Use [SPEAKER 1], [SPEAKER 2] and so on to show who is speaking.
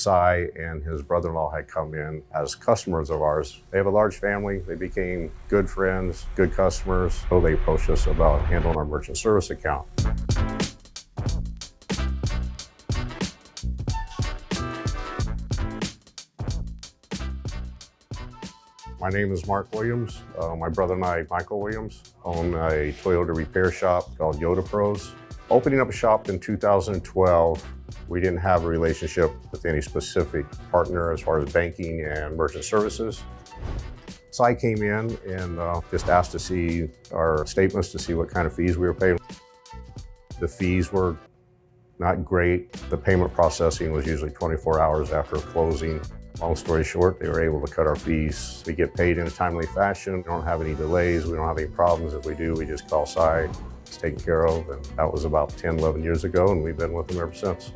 [SPEAKER 1] Cy and his brother-in-law had come in as customers of ours. They have a large family. They became good friends, good customers. So they approached us about handling our merchant service account. My name is Mark Williams. My brother and I, Michael Williams, own a Toyota repair shop called Yota Pros. Opening up a shop in 2012, we didn't have a relationship with any specific partner as far as banking and merchant services. Cy came in and just asked to see our statements to see what kind of fees we were paying. The fees were not great. The payment processing was usually 24 hours after closing. Long story short, they were able to cut our fees. We get paid in a timely fashion. We don't have any delays. We don't have any problems. If we do, we just call Cy. It's taken care of. And that was about 10, 11 years ago, and we've been with them ever since.